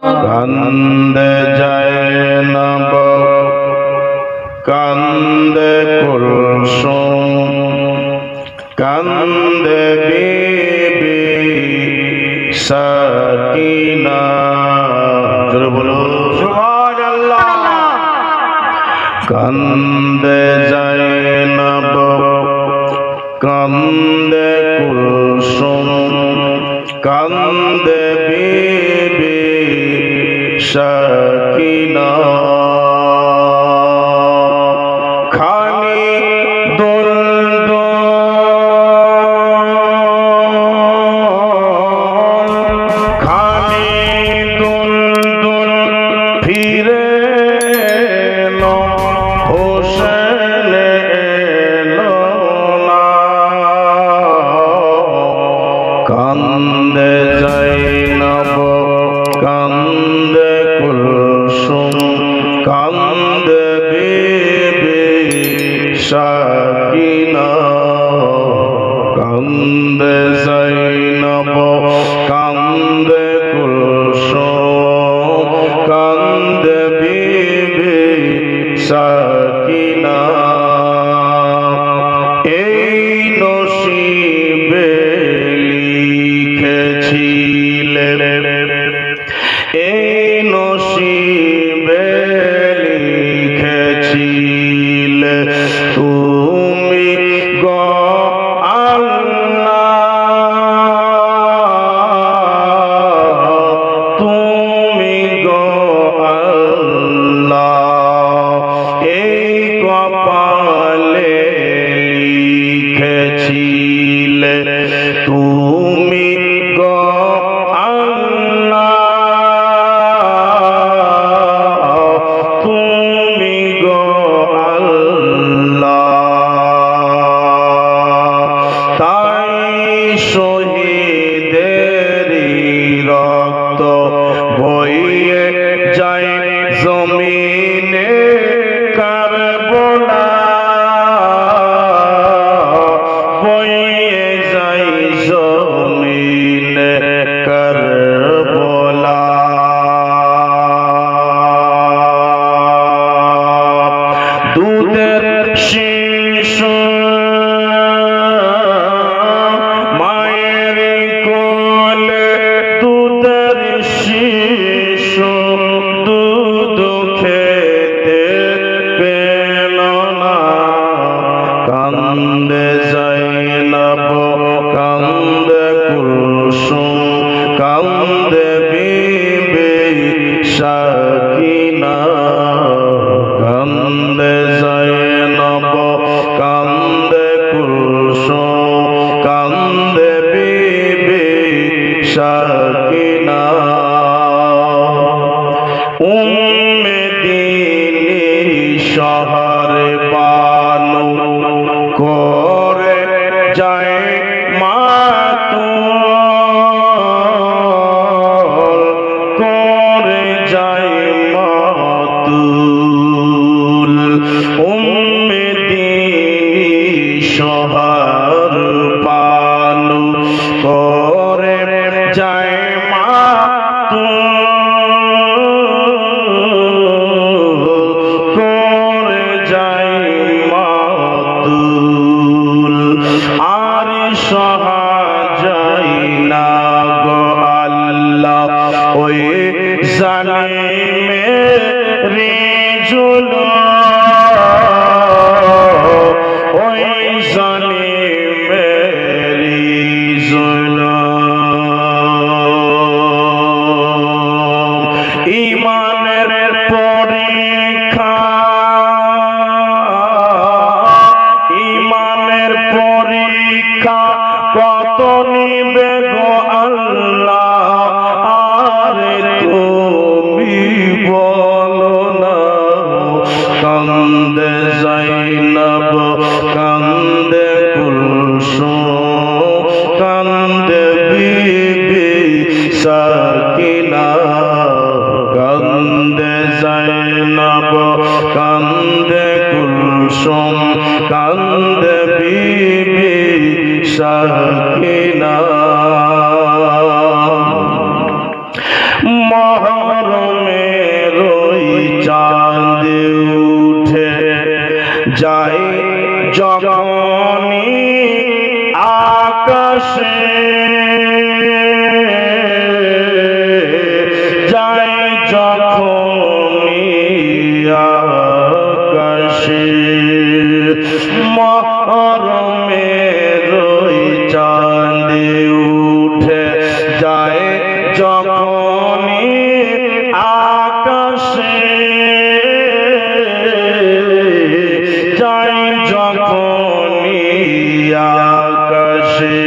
কান্দে জাইনাব কান্দে কুলসুম কান্দে বিবি সখিনা। জোরে বলো সুবহানাল্লাহ। কান্দে জাইনাব কান্দে কুলসুম কান্দে বিবি সখিনা। খানি দুল খানি দুল ফিরে এলো হোসেন এলো না। কান্দে জাইনাব কান্দে কুলসুম কান্দে বিবি সখিনা। কান্দে জাইনাব কান্দে কুলসুম কান্দে বিবি সখিনা। এই নসিবে লিখেছিলেন এই নসিবে লিখেছিলে তুমি গো আল্লাহ তুমি গো আল্লাহ। এই কপালে লিখেছিলে তুমি গো তুমি গো আল্লাহ। তাই শহীদেরই রক্ত বইয়ে যায় জমিনে কারবালা বইয়ে যায় জমিনে কারবালা। দুধের শিশু মায়ের কোলে দুধের শিশু দুধ খেতে পেল না। কান্দে জাইনাব কান্দে কুলসুম কান্দে বিবি সখিনা। কান্দে জাইনাব কান্দে কুলসুম কান্দে বিবি সখিনা। উম্মে দিনী শহরে বানু করে যায় মাতুল করে যায় মাতুল। উম্মে দিনী শহর বানু করে যায় মাতুল করে যায় মাতুল। আর সহা যায় না গো আল্লাহ ওই জালিমের জুলুম ওই জালিমের জুলুম। ঈমানের পরীক্ষা ঈমানের পরীক্ষা কত নিবে গো আল্লাহ আরে তুমি বলো না। কান্দে জাইনাব কান্দে কুলসুম কান্দে বিবি সখিনা। কান্দে জাইনাব কান্দে কুলসুম কান্দে বিবি সখিনা। মহা আকাশে যায় যখনই আকাশে মরমের ওই চাঁদে উঠে যায় যখনই আকাশে যায় যখনই আকাশে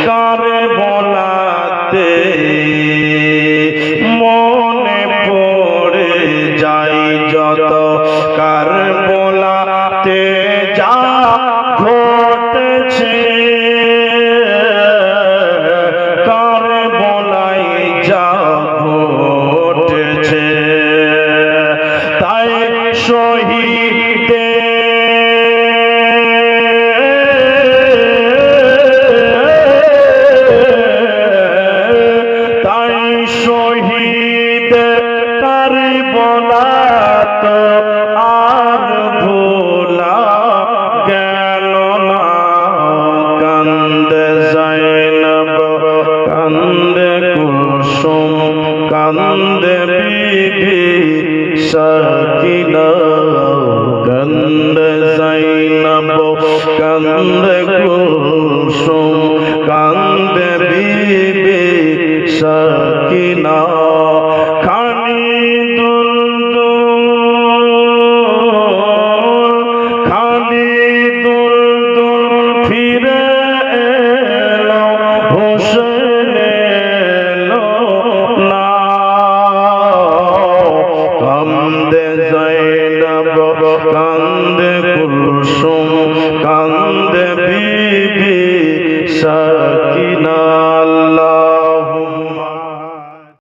কার বলাতে মনে পড়ে যায় যত কার বলাতে যা ঘটেছে কার বলাই যা ঘটেছে তাই শহীদে তাই শহীদ কার বলাত আর ভোলা গেল না কান্দে জাইনাব কান্দে কুলসুম কান্দে বিবি সখিনা কান্দে জাইনাব কান্দে কুলসুম কান্দে বিবি সখিনা খানি দুলদুল ফিরে এলো হোসেন এলো না কান্দে জাইনাব কান্দে কুলসুম কান্দে বিবি সখিনা আল্লাহ